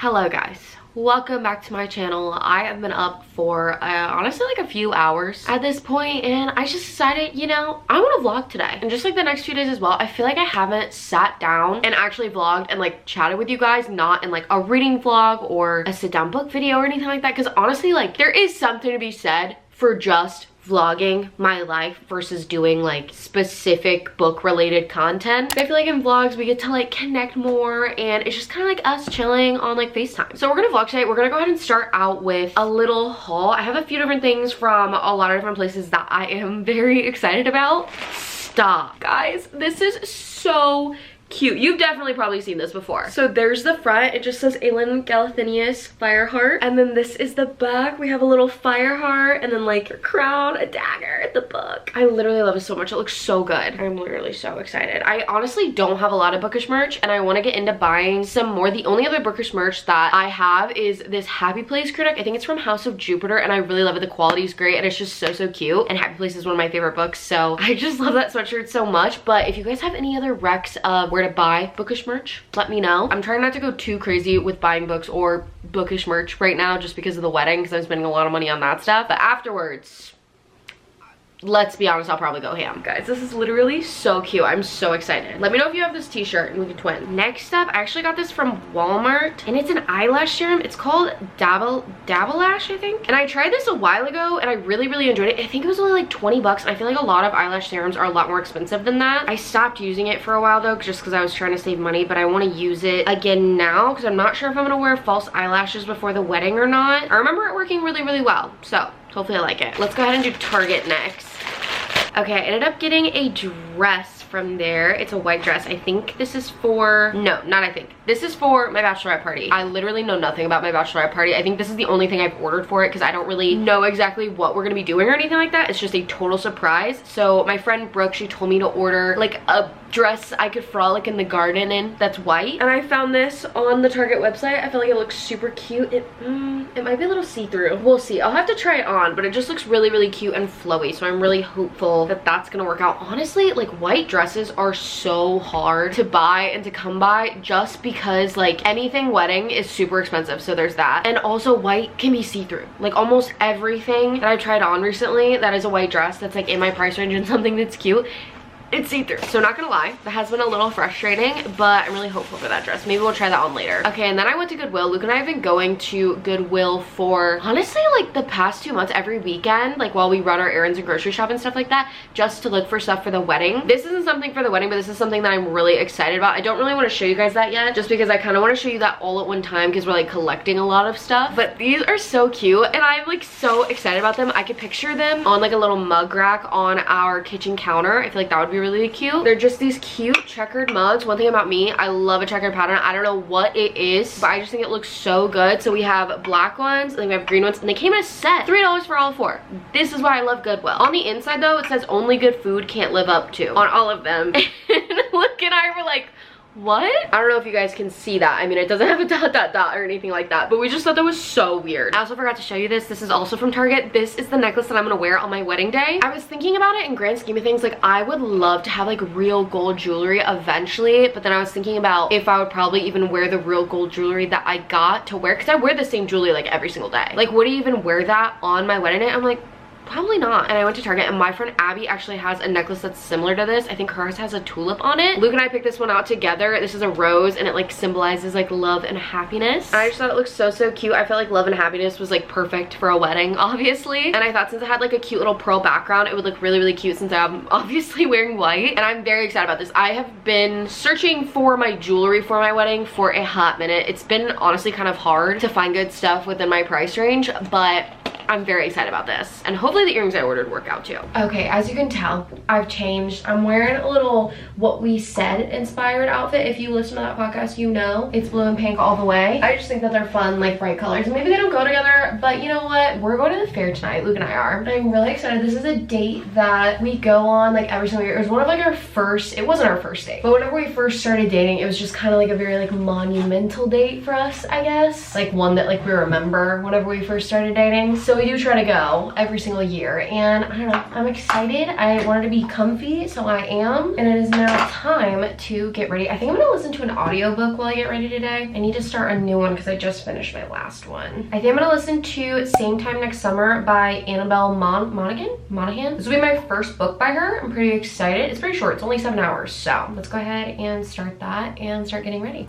Hello guys, welcome back to my channel. I have been up for honestly like a few hours at this point, and I just decided, you know, I want to vlog today and just like the next few days as well. I feel like I haven't sat down and actually vlogged and like chatted with you guys, not in like a reading vlog or a sit down book video or anything like that, because honestly like there is something to be said for just vlogging my life versus doing like specific book related content. I feel like in vlogs we get to like connect more, and it's just kind of like us chilling on like FaceTime. So we're gonna vlog today. We're gonna go ahead and start out with a little haul. I have a few different things from a lot of different places that I am very excited about. Stop, guys, this is so cute. You've definitely probably seen this before. So there's the front. It just says Aelin Galathynius Fireheart, and then this is the back. We have a little fire heart and then like your crown, a dagger, the book. I literally love it so much. It looks so good. I'm literally so excited. I honestly don't have a lot of bookish merch, and I want to get into buying some more. The only other bookish merch that I have is this Happy Place critic. I think it's from House of Jupiter, and I really love it. The quality is great and it's just so cute, and Happy Place is one of my favorite books, so I just love that sweatshirt so much. But if you guys have any other recs of where to buy bookish merch, let me know. I'm trying not to go too crazy with buying books or bookish merch right now just because of the wedding, because I'm spending a lot of money on that stuff. But afterwards, let's be honest, I'll probably go ham. Guys, this is literally so cute. I'm so excited. Let me know if you have this t-shirt and we can twin. Next up, I actually got this from Walmart, and it's an eyelash serum. It's called Dabblash, I think. And I tried this a while ago and I really enjoyed it. I think it was only like 20 bucks. And I feel like a lot of eyelash serums are a lot more expensive than that. I stopped using it for a while though, just because I was trying to save money, but I want to use it again now because I'm not sure if I'm gonna wear false eyelashes before the wedding or not. I remember it working really well, so hopefully I like it. Let's go ahead and do Target next. Okay, I ended up getting a dress from there. It's a white dress. I think this is for, no, not I think. This is for my bachelorette party. I literally know nothing about my bachelorette party. I think this is the only thing I've ordered for it because I don't really know exactly what we're gonna be doing or anything like that. It's just a total surprise. So my friend Brooke, she told me to order like a dress I could frolic in the garden in that's white, and I found this on the Target website. I feel like it looks super cute. It might be a little see-through. We'll see. I'll have to try it on, but it just looks really cute and flowy, so I'm really hopeful that that's gonna work out. Honestly, like white dresses are so hard to buy and to come by just because like anything wedding is super expensive, so there's that. And also white can be see-through. Like almost everything that I've tried on recently that is a white dress that's like in my price range and something that's cute, it's see-through. So not gonna lie, that has been a little frustrating, but I'm really hopeful for that dress. Maybe we'll try that on later. Okay, and then I went to Goodwill. Luke and I have been going to Goodwill for honestly like the past 2 months every weekend, like while we run our errands and grocery shop and stuff like that, just to look for stuff for the wedding. This isn't something for the wedding, but this is something that I'm really excited about. I don't really want to show you guys that yet, just because I kind of want to show you that all at one time because we're like collecting a lot of stuff. But these are so cute and I'm like so excited about them. I could picture them on like a little mug rack on our kitchen counter. I feel like that would be really cute. They're just these cute checkered mugs. One thing about me, I love a checkered pattern. I don't know what it is, but I just think it looks so good. So we have black ones, and then we have green ones, and they came in a set. $3 for all four. This is why I love Goodwill. On the inside though, it says only good food can't live up to on all of them. And Luke and I were like, what? I don't know if you guys can see that. I mean, it doesn't have a dot or anything like that, but we just thought that was so weird. I also forgot to show you this. This is also from Target. This is the necklace that I'm gonna wear on my wedding day. I was thinking about it in grand scheme of things, like I would love to have like real gold jewelry eventually, but then I was thinking about if I would probably even wear the real gold jewelry that I got to wear, because I wear the same jewelry like every single day. Like, would I even wear that on my wedding day? I'm like, probably not. And I went to Target, and my friend Abby actually has a necklace that's similar to this. I think hers has a tulip on it. Luke and I picked this one out together. This is a rose, and it like symbolizes like love and happiness. I just thought it looked so cute. I felt like love and happiness was like perfect for a wedding, obviously. And I thought since it had like a cute little pearl background, it would look really cute since I'm obviously wearing white. And I'm very excited about this. I have been searching for my jewelry for my wedding for a hot minute. It's been honestly kind of hard to find good stuff within my price range, but I'm very excited about this, and hopefully the earrings I ordered work out too. Okay, as you can tell, I've changed. I'm wearing a little What We Said inspired outfit. If you listen to that podcast, you know it's blue and pink all the way. I just think that they're fun, like bright colors. Maybe they don't go together, but you know what? We're going to the fair tonight. Luke and I are. I'm really excited. This is a date that we go on like every single year. It was one of like our first, it wasn't our first date, but whenever we first started dating, it was just kind of like a very like monumental date for us, I guess. Like one that like we remember whenever we first started dating. So we do try to go every single year, and I don't know, I'm excited. I wanted to be comfy, so I am, and it is now time room to get ready. I think I'm gonna listen to an audiobook while I get ready today. I need to start a new one because I just finished my last one. I think I'm gonna listen to Same Time Next Summer by Annabelle Monaghan. This will be my first book by her. I'm pretty excited. It's pretty short, it's only 7 hours. So let's go ahead and start that and start getting ready.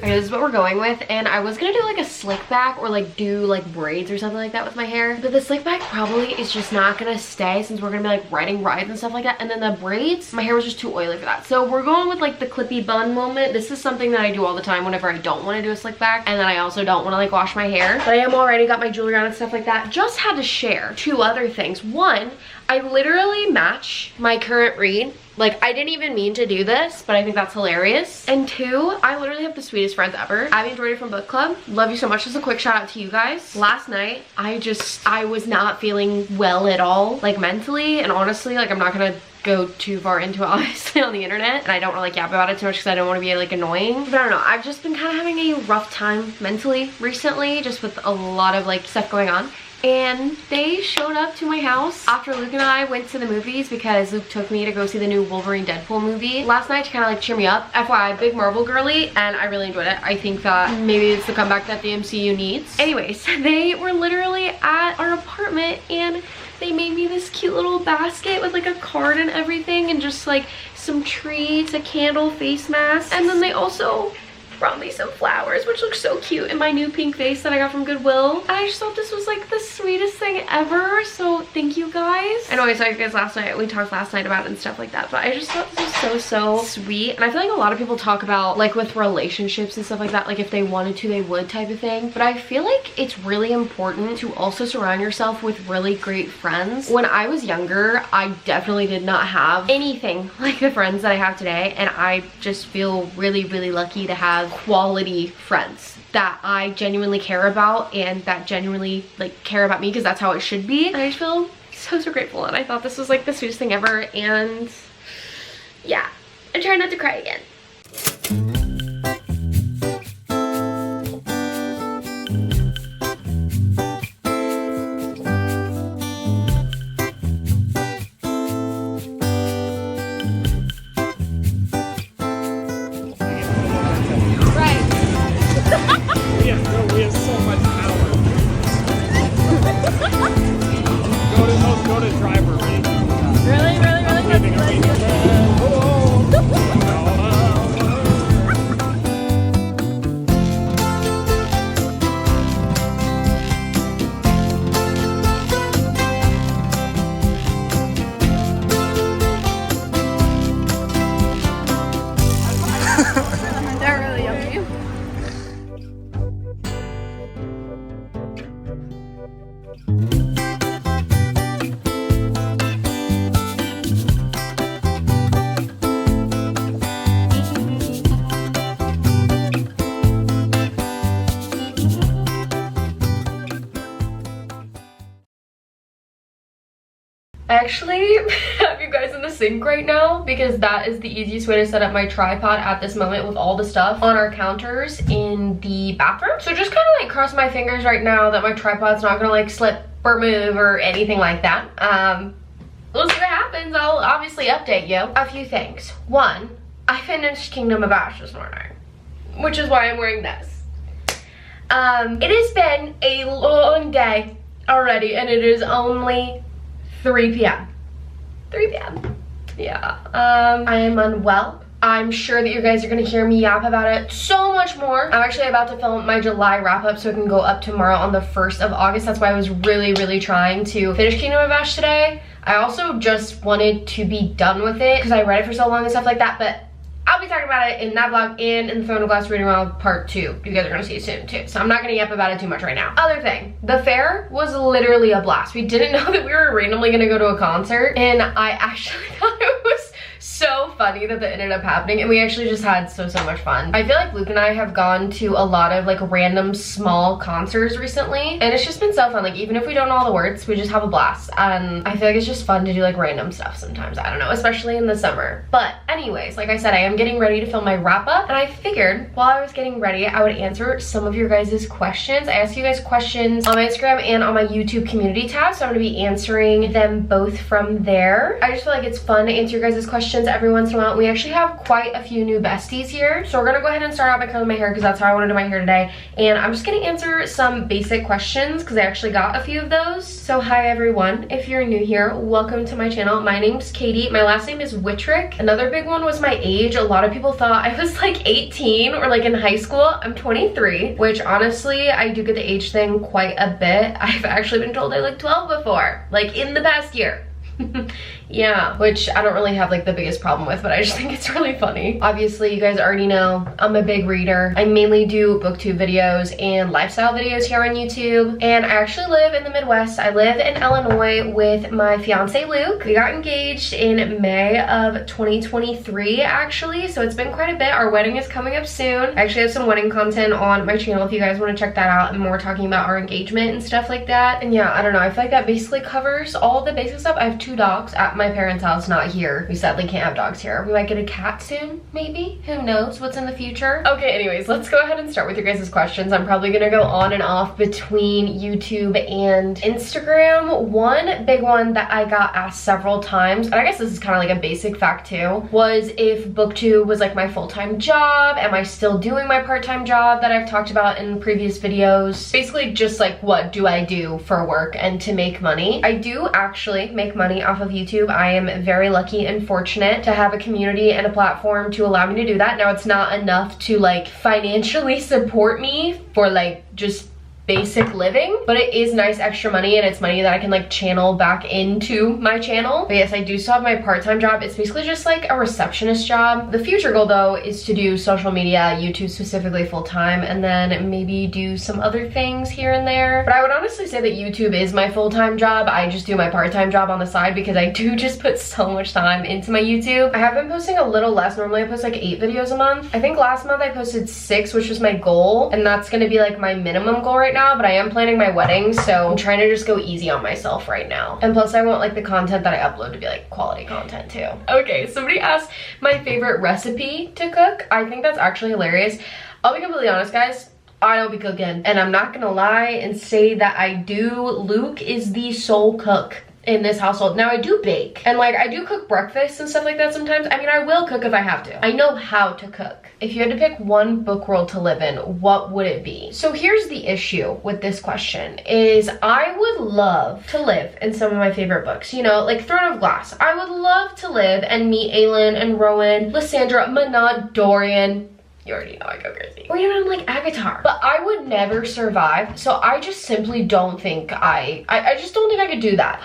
This is what we're going with, and I was gonna do like a slick back or like do like braids or something like that with my hair, but the slick back probably is just not gonna stay since we're gonna be like riding rides and stuff like that, and then the braids, my hair was just too oily for that. So we're going with like the clippy bun moment. This is something that I do all the time whenever I don't want to do a slick back, and then I also don't want to like wash my hair, but I am already got my jewelry on and stuff like that. Just had to share 2 other things. One, I literally match my current read. Like, I didn't even mean to do this, but I think that's hilarious. And 2, I literally have the sweetest friends ever. Abby and Jordy from book club. Love you so much. Just a quick shout out to you guys. Last night, I was not feeling well at all, like mentally, and honestly, like I'm not gonna go too far into it obviously on the internet, and I don't really yap about it too much because I don't want to be like annoying, but I don't know, I've just been kind of having a rough time mentally recently, just with a lot of like stuff going on. And they showed up to my house after Luke and I went to the movies because Luke took me to go see the new Wolverine Deadpool movie last night to kind of like cheer me up. FYI, big Marvel girly, and I really enjoyed it. I think that maybe it's the comeback that the MCU needs. Anyways, they were literally at our apartment and they made me this cute little basket with like a card and everything, and just like some treats, a candle, face mask, and then they also brought me some flowers, which looks so cute, in my new pink vase that I got from Goodwill. And I just thought this was like the sweetest thing ever, so thank you guys. I know I saw you guys last night, we talked last night about it and stuff like that, but I just thought this was so sweet. And I feel like a lot of people talk about like with relationships and stuff like that, like if they wanted to they would type of thing, but I feel like it's really important to also surround yourself with really great friends. When I was younger, I definitely did not have anything like the friends that I have today, and I just feel really lucky to have quality friends that I genuinely care about and that genuinely like care about me, because that's how it should be. And I just feel so grateful, and I thought this was like the sweetest thing ever. And yeah, I'm trying not to cry again. We have so much power. Go to driver, right? Really? They're really yummy. I actually have you guys in the sink right now because that is the easiest way to set up my tripod at this moment with all the stuff on our counters in the bathroom. So just kind of like cross my fingers right now that my tripod's not gonna like slip or move or anything like that. We'll see what happens. I'll obviously update you. A few things. One, I finished Kingdom of Ash this morning, which is why I'm wearing this. It has been a long day already, and it is only 3 p.m. 3 p.m. Yeah. I am unwell. I'm sure that you guys are gonna hear me yap about it so much more. I'm actually about to film my July wrap-up so it can go up tomorrow on the 1st of August. That's why I was really trying to finish Kingdom of Ash today. I also just wanted to be done with it because I read it for so long and stuff like that, but I'll be talking about it in that vlog and in the Throne of Glass reading around part 2. You guys are gonna see it soon too, so I'm not gonna yap about it too much right now. Other thing, the fair was literally a blast. We didn't know that we were randomly gonna go to a concert, and I actually thought it was so funny that ended up happening, and we actually just had so much fun. I feel like Luke and I have gone to a lot of like random small concerts recently, and it's just been so fun. Like even if we don't know all the words, we just have a blast, and I feel like it's just fun to do like random stuff sometimes. I don't know, especially in the summer. But anyways, like I said, I am getting ready to film my wrap up, and I figured while I was getting ready I would answer some of your guys' questions. I asked you guys questions on my Instagram and on my YouTube community tab, so I'm gonna be answering them both from there. I just feel like it's fun to answer your guys' questions every once in a while. We actually have quite a few new besties here, so we're gonna go ahead and start out by coloring my hair because that's how I want to do my hair today. And I'm just gonna answer some basic questions because I actually got a few of those. So hi everyone, if you're new here, welcome to my channel. My name's Katie. My last name is Wittrick. Another big one was my age. A lot of people thought I was like 18 or like in high school. I'm 23, which honestly I do get the age thing quite a bit. I've actually been told I look 12 before, like in the past year. Yeah, which I don't really have like the biggest problem with, but I just think it's really funny. Obviously, you guys already know I'm a big reader. I mainly do booktube videos and lifestyle videos here on YouTube, and I actually live in the Midwest. I live in Illinois with my fiance Luke. We got engaged in May of 2023 actually, so it's been quite a bit. Our wedding is coming up soon. I actually have some wedding content on my channel if you guys want to check that out, and more talking about our engagement and stuff like that. And yeah, I don't know, I feel like that basically covers all the basic stuff. I have 2 dogs at my parents' house, not here. We sadly can't have dogs here. We might get a cat soon, maybe? Who knows what's in the future? Okay, anyways, let's go ahead and start with your guys' questions. I'm probably gonna go on and off between YouTube and Instagram. One big one that I got asked several times, and I guess this is kind of like a basic fact too, was if booktube was like my full-time job. Am I still doing my part-time job that I've talked about in previous videos? Basically just like what do I do for work and to make money. I do actually make money off of YouTube. I am very lucky and fortunate to have a community and a platform to allow me to do that. Now it's not enough to like financially support me for like just basic living, but it is nice extra money, and it's money that I can like channel back into my channel. But yes, I do still have my part-time job. It's basically just like a receptionist job. The future goal though is to do social media, YouTube specifically, full-time, and then maybe do some other things here and there. But I would honestly say that YouTube is my full-time job. I just do my part-time job on the side because I do just put so much time into my YouTube. I have been posting a little less. Normally I post like 8 videos a month. I think last month I posted 6, which was my goal, and that's gonna be like my minimum goal right now, but I am planning my wedding, so I'm trying to just go easy on myself right now. And plus I want like the content that I upload to be like quality content too. Okay, somebody asked my favorite recipe to cook. I think that's actually hilarious. I'll be completely honest, guys. I don't be cooking, and I'm not gonna lie and say that I do. Luke is the sole cook in this household. Now I do bake, and like I do cook breakfast and stuff like that sometimes. I mean, I will cook if I have to. I know how to cook. If you had to pick one book world to live in, what would it be? So here's the issue with this question is I would love to live in some of my favorite books, you know, like Throne of Glass. I would love to live and meet Aelin and Rowan, Lysandra, Manad, Dorian. You already know I go crazy. Or even like Avatar. But I would never survive, so I just simply don't think I just don't think I could do that.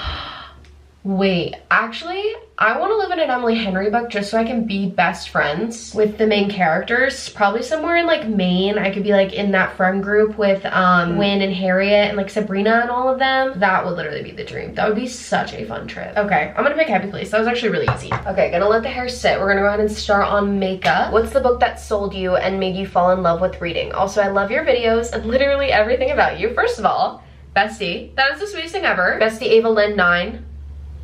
Wait, actually, I want to live in an Emily Henry book just so I can be best friends with the main characters. Probably somewhere in like Maine. I could be like in that friend group with Wynn and Harriet and like Sabrina and all of them. That would literally be the dream. That would be such a fun trip. Okay, I'm gonna pick Happy Place. That was actually really easy. Okay, gonna let the hair sit. We're gonna go ahead and start on makeup. What's the book that sold you and made you fall in love with reading? Also, I love your videos and literally everything about you. First of all, Bestie, that is the sweetest thing ever. Bestie Ava Lynn 9.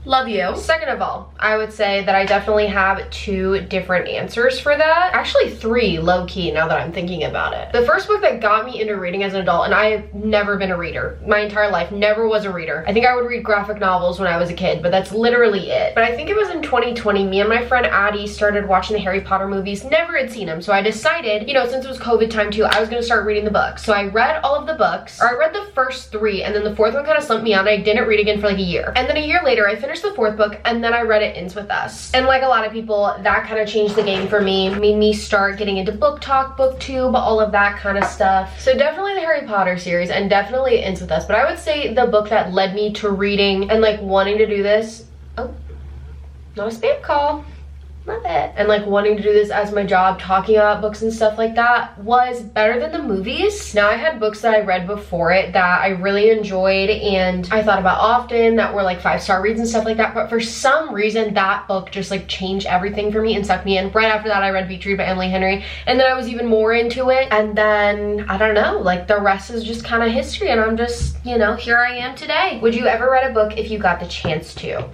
Love you. Second of all, I would say that I definitely have 2 different answers for that. Actually 3, low-key, now that I'm thinking about it. The first book that got me into reading as an adult, and I have never been a reader. My entire life, never was a reader. I think I would read graphic novels when I was a kid, but that's literally it. But I think it was in 2020, me and my friend Addie started watching the Harry Potter movies. Never had seen them, so I decided, you know, since it was COVID time too, I was gonna start reading the books. So I read all of the books, or I read the first 3, and then the 4th one kind of slumped me out, and I didn't read again for like a year. And then a year later, I finished the 4th book, and then I read It Ends With Us. And like a lot of people, that kind of changed the game for me, made me start getting into book talk, booktube, all of that kind of stuff. So definitely the Harry Potter series, and definitely It Ends With Us. But I would say the book that led me to reading and like wanting to do this, oh, not a spam call. Love it. And like wanting to do this as my job, talking about books and stuff like that was better than the movies. Now I had books that I read before it that I really enjoyed and I thought about often that were like 5-star reads and stuff like that, but for some reason that book just like changed everything for me and sucked me in. Right after that I read Beach Read by Emily Henry, and then I was even more into it, and then I don't know, like the rest is just kind of history, and I'm just, you know, here I am today. Would you ever read a book if you got the chance to?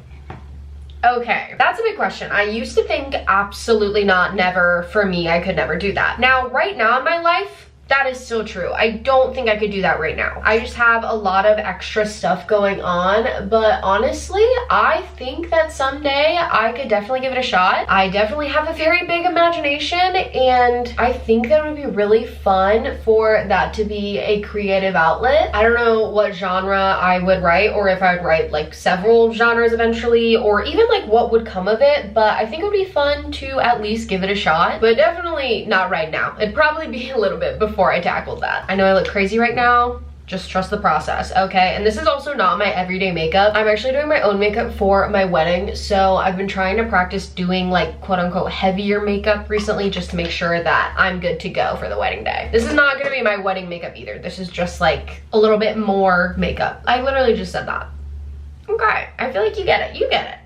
Okay, that's a big question. I used to think absolutely not, never. For me, I could never do that. Now, right now in my life, that is still true. I don't think I could do that right now. I just have a lot of extra stuff going on, but honestly, I think that someday I could definitely give it a shot. I definitely have a very big imagination, and I think that it would be really fun for that to be a creative outlet. I don't know what genre I would write, or if I would write like several genres eventually, or even like what would come of it, but I think it would be fun to at least give it a shot, but definitely not right now. It'd probably be a little bit before I tackled that. I know I look crazy right now. Just trust the process, okay? And this is also not my everyday makeup. I'm actually doing my own makeup for my wedding, so I've been trying to practice doing like quote-unquote heavier makeup recently just to make sure that I'm good to go for the wedding day. This is not gonna be my wedding makeup either. This is just like a little bit more makeup. I literally just said that. Okay, I feel like you get it. You get it.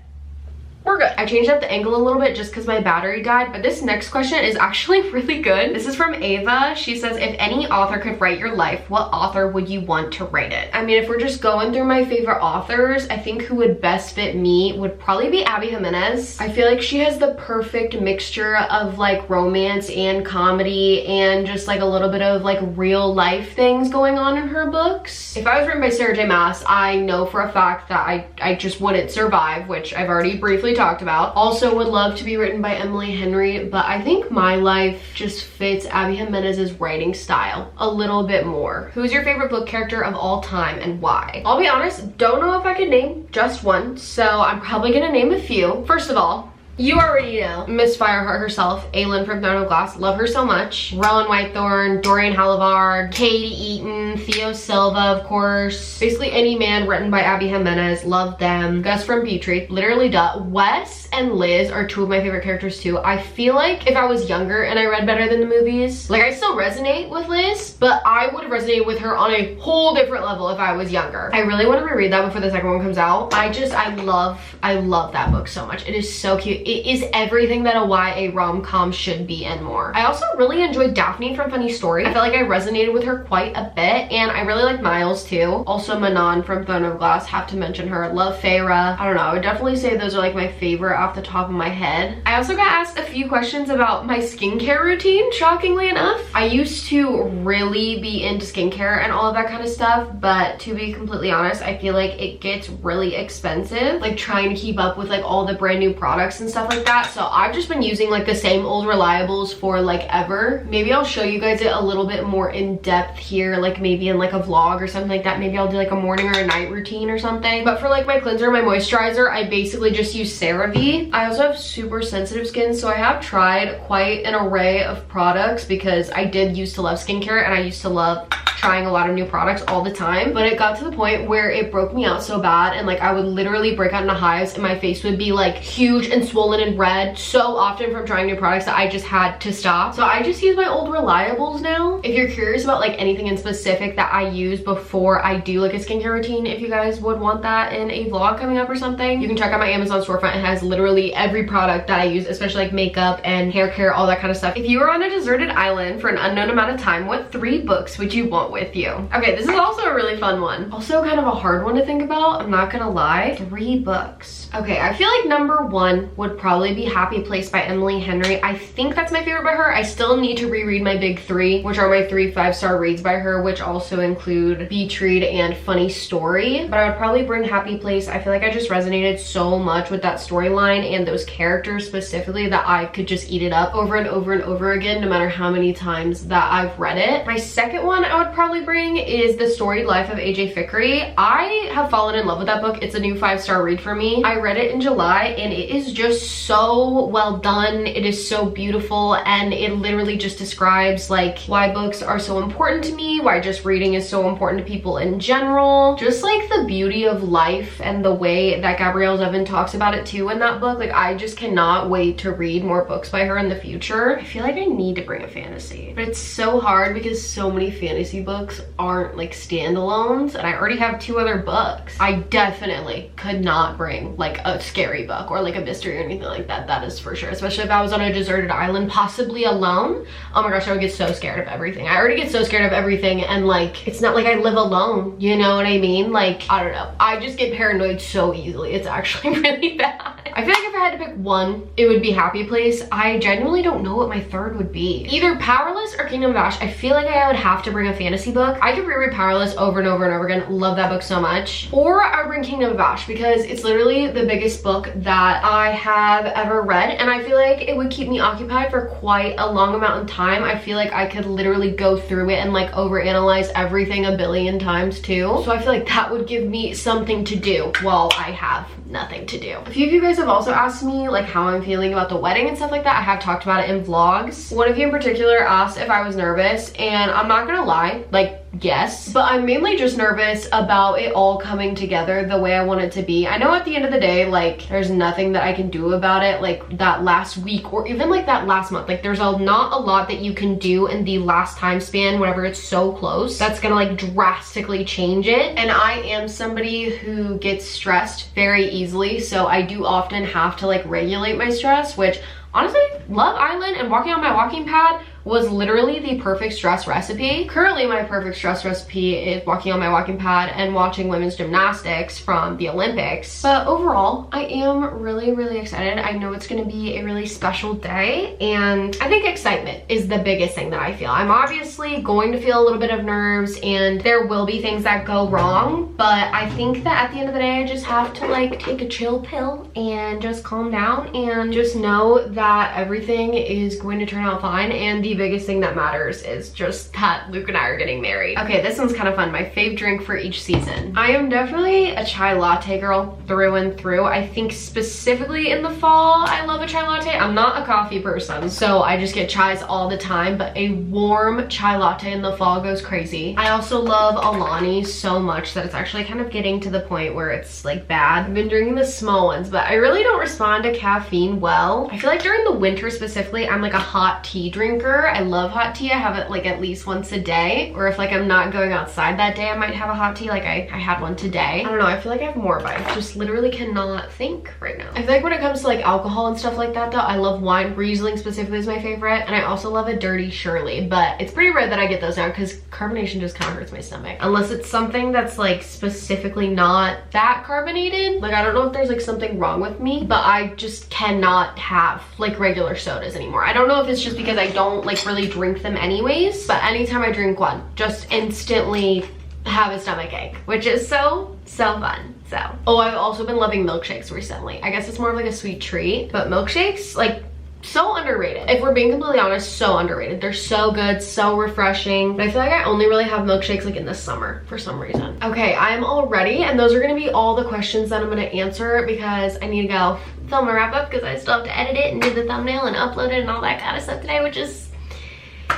We're good. I changed up the angle a little bit just because my battery died, but this next question is actually really good. This is from Ava. She says, if any author could write your life, what author would you want to write it? I mean, if we're just going through my favorite authors, I think who would best fit me would probably be Abby Jimenez. I feel like she has the perfect mixture of like romance and comedy and just like a little bit of like real life things going on in her books. If I was written by Sarah J Maas, I know for a fact that I just wouldn't survive, which I've already briefly talked about. Also would love to be written by Emily Henry, but I think my life just fits Abby Jimenez's writing style a little bit more. Who's your favorite book character of all time and why? I'll be honest, don't know if I could name just one, so I'm probably gonna name a few. First of all, you already know Miss Fireheart herself, Aelin from Throne of Glass. Love her so much. Rowan Whitethorn, Dorian Hallivard, Katie Eaton, Theo Silva, of course. Basically any man written by Abby Jimenez. Love them. Gus from Beach Read, literally duh. Wes and Liz are two of my favorite characters too. I feel like if I was younger and I read better than the movies, like I still resonate with Liz, but I would have resonated with her on a whole different level if I was younger. I really want to reread that before the second one comes out. I love that book so much. It is so cute. It is everything that a YA rom-com should be and more. I also really enjoyed Daphne from Funny Story. I felt like I resonated with her quite a bit, and I really like Miles too. Also Manon from Throne of Glass, have to mention her. Love Feyre. I don't know, I would definitely say those are like my favorite off the top of my head. I also got asked a few questions about my skincare routine, shockingly enough. I used to really be into skincare and all of that kind of stuff, but to be completely honest, I feel like it gets really expensive, like trying to keep up with like all the brand new products and stuff like that. So I've just been using like the same old reliables for like ever. Maybe I'll show you guys it a little bit more in depth here, like maybe in like a vlog or something like that. Maybe I'll do like a morning or a night routine or something. But for like my cleanser, my moisturizer, I basically just use CeraVe. I also have super sensitive skin, so I have tried quite an array of products because I did used to love skincare and I used to love trying a lot of new products all the time, but it got to the point where it broke me out so bad, and like I would literally break out into hives and my face would be like huge and swollen and red so often from trying new products that I just had to stop. So I just use my old reliables now. If you're curious about like anything in specific that I use before I do like a skincare routine, if you guys would want that in a vlog coming up or something, you can check out my Amazon storefront. It has literally every product that I use, especially like makeup and hair care, all that kind of stuff. If you were on a deserted island for an unknown amount of time, what 3 books would you want with you? Okay, this is also a really fun one. Also kind of a hard one to think about, I'm not gonna lie. 3 books. Okay, I feel like number 1 would probably be Happy Place by Emily Henry. I think that's my favorite by her. I still need to reread my big 3, which are my 3 5-star reads by her, which also include Beach Read and Funny Story. But I would probably bring Happy Place. I feel like I just resonated so much with that storyline and those characters specifically that I could just eat it up over and over and over again, no matter how many times that I've read it. My second one I would probably bring is The Storied Life of AJ Fikry. I have fallen in love with that book. It's a new 5-star read for me. I read it in July and it is just so well done. It is so beautiful and it literally just describes like why books are so important to me, why just reading is so important to people in general. Just like the beauty of life and the way that Gabrielle Zevin talks about it too in that book. Like I just cannot wait to read more books by her in the future. I feel like I need to bring a fantasy, but it's so hard because so many fantasy books aren't like standalones and I already have 2 other books. I definitely could not bring like a scary book or like a mystery or anything like that. That is for sure, especially if I was on a deserted island, possibly alone. Oh my gosh, I would get so scared of everything. I already get so scared of everything and like it's not like I live alone, you know what I mean? Like I don't know, I just get paranoid so easily. It's actually really bad. I feel like if I had to pick one, it would be Happy Place. I genuinely don't know what my third would be. Either Powerless or Kingdom of Ash. I feel like I would have to bring a fantasy book. I could reread Powerless over and over and over again. Love that book so much. Or I would bring Kingdom of Ash because it's literally the biggest book that I have ever read and I feel like it would keep me occupied for quite a long amount of time. I feel like I could literally go through it and like overanalyze everything a billion times too. So I feel like that would give me something to do while I have nothing to do. A few of you guys have also asked me like how I'm feeling about the wedding and stuff like that. I have talked about it in vlogs. One of you in particular asked if I was nervous and I'm not gonna lie, like yes, but I'm mainly just nervous about it all coming together the way I want it to be. I know at the end of the day, like there's nothing that I can do about it like that last week or even like that last month. Like there's not a lot that you can do in the last time span whenever it's so close that's gonna like drastically change it. And I am somebody who gets stressed very easily, so I do often have to like regulate my stress, which honestly, Love Island and walking on my walking pad was literally the perfect stress recipe. Currently, my perfect stress recipe is walking on my walking pad and watching women's gymnastics from the Olympics. But overall, I am really, really excited. I know it's gonna be a really special day and I think excitement is the biggest thing that I feel. I'm obviously going to feel a little bit of nerves and there will be things that go wrong, but I think that at the end of the day, I just have to like take a chill pill and just calm down and just know that everything is going to turn out fine. And the biggest thing that matters is just that Luke and I are getting married. Okay, this one's kind of fun. My fave drink for each season. I am definitely a chai latte girl through and through. I think specifically in the fall, I love a chai latte. I'm not a coffee person, so I just get chais all the time, but a warm chai latte in the fall goes crazy. I also love Alani so much that it's actually kind of getting to the point where it's like bad. I've been drinking the small ones, but I really don't respond to caffeine well. I feel like during the winter specifically, I'm like a hot tea drinker. I love hot tea. I have it like at least once a day, or if like I'm not going outside that day, I might have a hot tea. Like I had one today. I don't know, I feel like I have more, but I just literally cannot think right now. I feel like when it comes to like alcohol and stuff like that though, I love wine. Riesling specifically is my favorite, and I also love a Dirty Shirley, but it's pretty rare that I get those now because carbonation just kind of hurts my stomach. Unless it's something that's like specifically not that carbonated. Like I don't know if there's like something wrong with me, but I just cannot have like regular sodas anymore. I don't know if it's just because I don't like really drink them anyways, but anytime I drink one, just instantly have a stomach ache, which is so fun. So, oh, I've also been loving milkshakes recently. I guess it's more of like a sweet treat, but milkshakes, like, so underrated. If we're being completely honest, so underrated. They're so good, so refreshing. But I feel like I only really have milkshakes like in the summer for some reason. Okay, I'm all ready, and those are gonna be all the questions that I'm gonna answer because I need to go film a wrap up because I still have to edit it and do the thumbnail and upload it and all that kind of stuff today, which is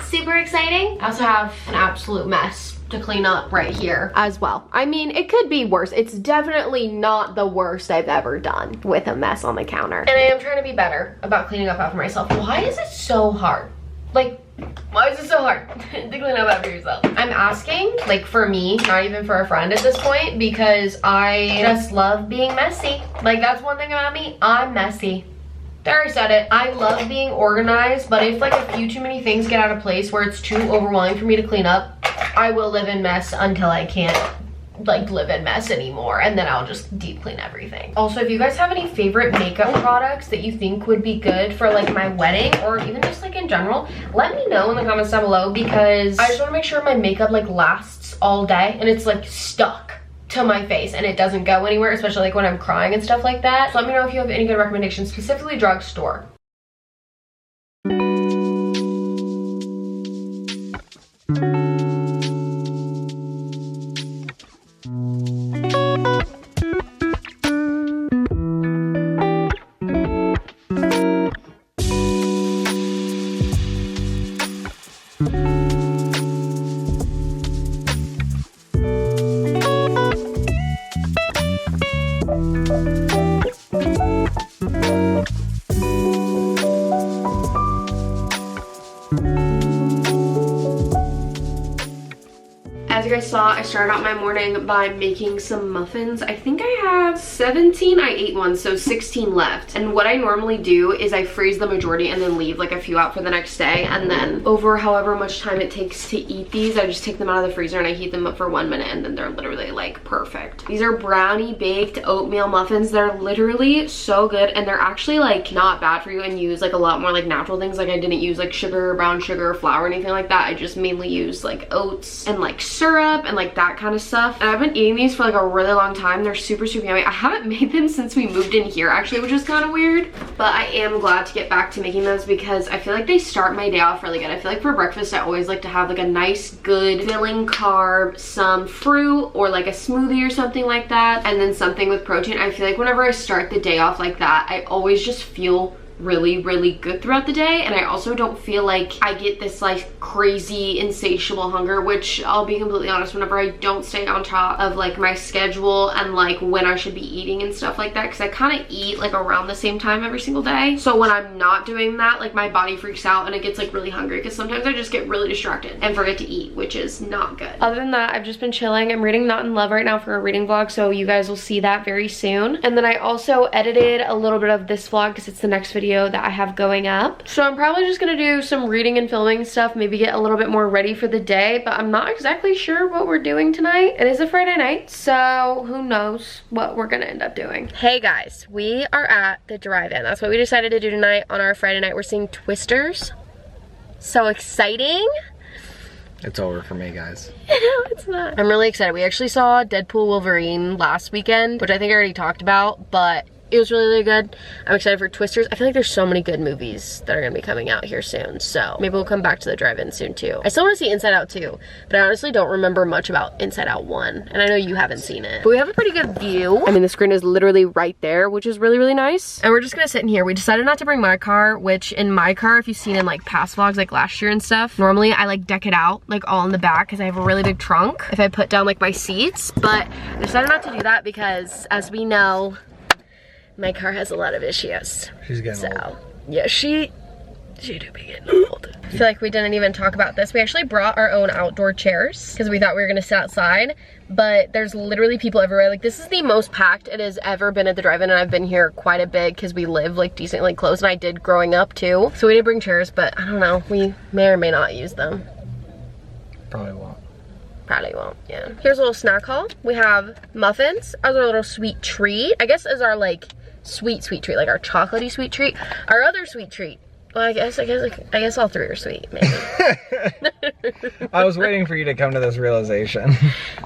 super exciting. I also have an absolute mess to clean up right here as well. I mean, it could be worse. It's definitely not the worst I've ever done with a mess on the counter. And I am trying to be better about cleaning up after myself. Why is it so hard? Like, why is it so hard to clean up after yourself? I'm asking, like, for me, not even for a friend at this point, because I just love being messy. Like, that's one thing about me. I'm messy. There, I said it. I love being organized, but if like a few too many things get out of place where it's too overwhelming for me to clean up, I will live in mess until I can't like live in mess anymore, and then I'll just deep clean everything. Also, if you guys have any favorite makeup products that you think would be good for like my wedding or even just like in general, let me know in the comments down below, because I just want to make sure my makeup like lasts all day and it's like stuck to my face and it doesn't go anywhere, especially like when I'm crying and stuff like that. So let me know if you have any good recommendations, specifically drugstore. As you guys saw, I started out my morning by making some muffins. I think I have 17. I ate one, so 16 left. And what I normally do is I freeze the majority and then leave like a few out for the next day. And then over however much time it takes to eat these, I just take them out of the freezer and I heat them up for 1 minute, and then they're literally like perfect. These are brownie baked oatmeal muffins. They're literally so good, and they're actually like not bad for you, and use like a lot more like natural things. Like I didn't use like sugar, brown sugar, flour, anything like that. I just mainly used like oats and like syrup and like that kind of stuff. And I've been eating these for like a really long time. They're super yummy. I haven't made them since we moved in here actually, which is kind of weird, but I am glad to get back to making those because I feel like they start my day off really good. I feel like for breakfast I always like to have like a nice good filling carb, some fruit or like a smoothie or something like that, and then something with protein. I feel like whenever I start the day off like that, I always just feel really good throughout the day, and I also don't feel like I get this like crazy insatiable hunger, which I'll be completely honest, whenever I don't stay on top of like my schedule and like when I should be eating and stuff like that, because I kind of eat like around the same time every single day. So when I'm not doing that, like my body freaks out and it gets like really hungry, because sometimes I just get really distracted and forget to eat, which is not good. Other than that, I've just been chilling. I'm reading Not in Love right now for a reading vlog, so you guys will see that very soon. And then I also edited a little bit of this vlog because it's the next video that I have going up. So I'm probably just gonna do some reading and filming stuff, maybe get a little bit more ready for the day, but I'm not exactly sure what we're doing tonight. It is a Friday night, so who knows what we're gonna end up doing. Hey guys, we are at the drive-in. That's what we decided to do tonight on our Friday night. We're seeing Twisters. So exciting. It's over for me, guys. No, it's not. I'm really excited. We actually saw Deadpool Wolverine last weekend, which I think I already talked about, but it was really good. I'm excited for Twisters. I feel like there's so many good movies that are gonna be coming out here soon, so maybe we'll come back to the drive-in soon too. I still wanna see Inside Out 2, but I honestly don't remember much about Inside Out 1, and I know you haven't seen it. But we have a pretty good view. I mean, the screen is literally right there, which is really nice. And we're just gonna sit in here. We decided not to bring my car, which in my car, if you've seen in like past vlogs, like last year and stuff, normally I like deck it out like all in the back because I have a really big trunk if I put down like my seats, but I decided not to do that because, as we know, my car has a lot of issues. She's getting old. Yeah, she do be getting old. I feel like we didn't even talk about this. We actually brought our own outdoor chairs because we thought we were gonna sit outside, but there's literally people everywhere. Like, this is the most packed it has ever been at the drive-in, and I've been here quite a bit because we live like decently close, and I did growing up too. So we did bring chairs, but I don't know, we may or may not use them. Probably won't. Probably won't, yeah. Here's a little snack haul. We have muffins as our little sweet treat. I guess as our like sweet treat, like our chocolatey sweet treat. Our other sweet treat, well, I guess all three are sweet, maybe. I was waiting for you to come to this realization.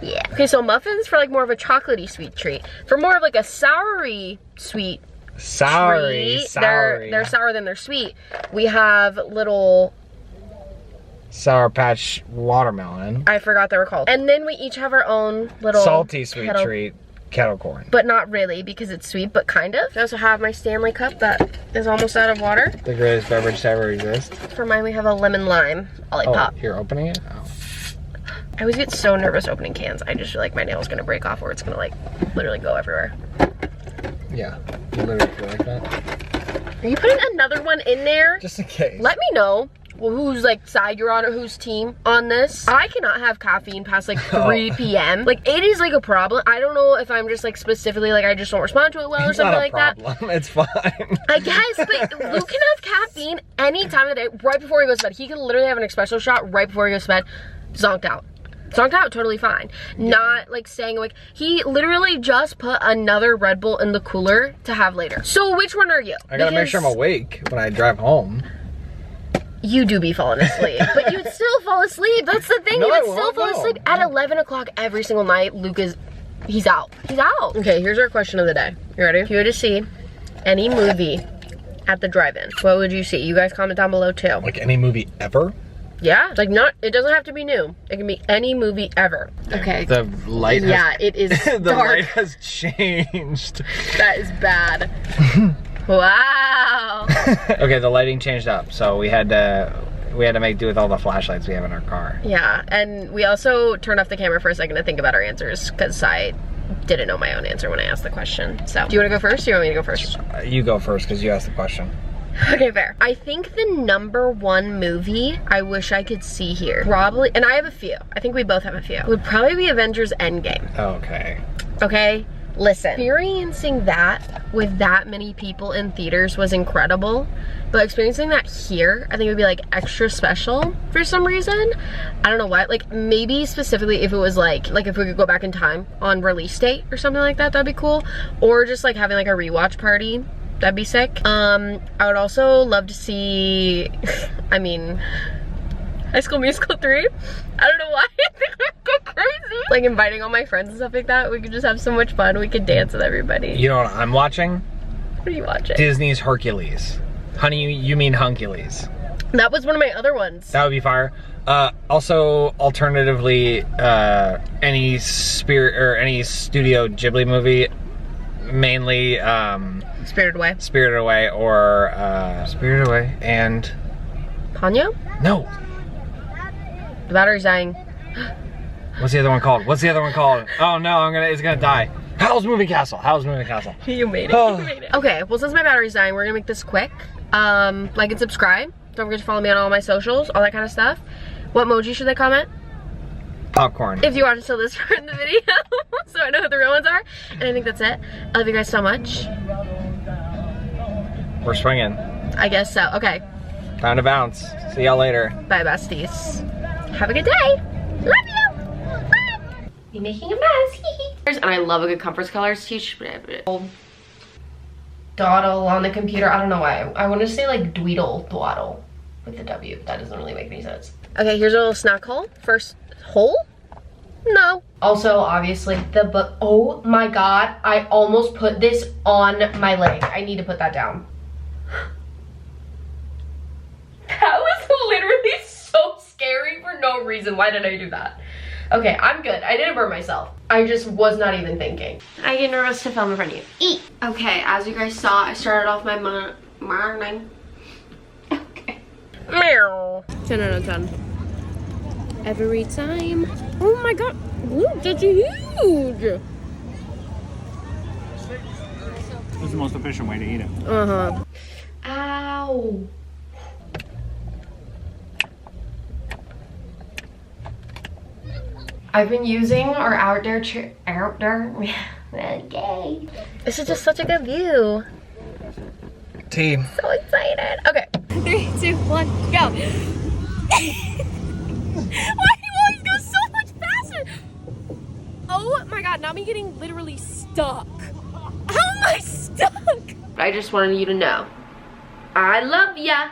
Yeah. Okay, so muffins for like more of a chocolatey sweet treat. For more of like a soury sweet treat, they're sour than they're sweet. We have little Sour Patch watermelon. I forgot they were called. And then we each have our own little salty sweet treat. Kettle corn. But not really, because it's sweet, but kind of. I also have my Stanley cup that is almost out of water. The greatest beverage to ever exist. For mine, we have a lemon lime lollipop. Oh, you're opening it? Oh. I always get so nervous opening cans. I just feel like my nail's gonna break off or it's gonna like literally go everywhere. Yeah, you literally feel like that. Are you putting another one in there? Just in case. Let me know. Well, whose like side you're on or whose team on this. I cannot have caffeine past like 3 p.m. Like 8 is like a problem. I don't know if I'm just like specifically like I just don't respond to it well or something like that. It's fine. I guess, but Luke can have caffeine any time of the day, right before he goes to bed. He can literally have an espresso shot right before he goes to bed. Zonked out. Zonked out, totally fine. Yeah. Not like staying awake. He literally just put another Red Bull in the cooler to have later. So which one are you? I gotta make sure I'm awake when I drive home. You do be falling asleep, but you'd still fall asleep. That's the thing, No, you would still fall asleep. At 11 o'clock every single night, Luke is, he's out. He's out. Okay, here's our question of the day. You ready? If you were to see any movie at the drive-in, what would you see? You guys comment down below too. Like any movie ever? Yeah, like not, it doesn't have to be new. It can be any movie ever. Okay. The light has, yeah, it is the dark. light has changed. That is bad. Wow. Okay, the lighting changed up, so we had to make do with all the flashlights we have in our car. Yeah, and we also turned off the camera for a second to think about our answers because I didn't know my own answer when I asked the question. So, do you want to go first or do you want me to go first? You go first because you asked the question. Okay, fair. I think the #1 movie I wish I could see here, probably, and I have a few. I think we both have a few. Would probably be Avengers Endgame. Okay. Okay, listen. Experiencing that with that many people in theaters was incredible, but experiencing that here, I think it would be like extra special for some reason. I don't know why. Like maybe specifically if it was like if we could go back in time on release date or something like that, that'd be cool. Or just like having like a rewatch party. That'd be sick. I would also love to see, I mean, High School Musical 3. I don't know why. I think I'd go crazy. Like inviting all my friends and stuff like that. We could just have so much fun. We could dance with everybody. You know what I'm watching? What are you watching? Disney's Hercules. Honey, you mean Huncules. That was one of my other ones. That would be fire. Also, alternatively, any Studio Ghibli movie, mainly, Spirited Away. Spirited Away or, Spirited Away and... Ponyo? No. The battery's dying. What's the other one called? What's the other one called? Oh no, it's gonna die. Howl's Moving Castle. Howl's Moving Castle. You made it. You made it. Okay, well since my battery's dying, we're gonna make this quick. Like and subscribe. Don't forget to follow me on all my socials, all that kind of stuff. What emoji should they comment? Popcorn. If you watched until this part in the video, so I know who the real ones are. And I think that's it. I love you guys so much. We're swinging. I guess so. Okay. Time to bounce. See y'all later. Bye, besties. Have a good day. Love you. Bye. Be making a mess. And I love a good comfort colors teach. Dawdle on the computer. I don't know why. I want to say like dweedle dwaddle with the W. That doesn't really make any sense. Okay, here's a little snack hole. First hole? No. Also, obviously, the book. Oh my god, I almost put this on my leg. I need to put that down. That was literally so scary for no reason. Why did I do that? Okay, I'm good. I didn't burn myself. I just was not even thinking. I get nervous to film in front of you. Eat. Okay, as you guys saw, I started off my morning. Okay. Meow. 10 out of 10. Every time. Oh my god. Ooh, that's huge. This is the most efficient way to eat it. Uh-huh. Ow. I've been using our outdoor okay. This is just such a good view. Team. So excited. Okay. 3, 2, 1, go. Why do you always go so much faster? Oh my god, now I'm getting literally stuck. How am I stuck? I just wanted you to know. I love ya.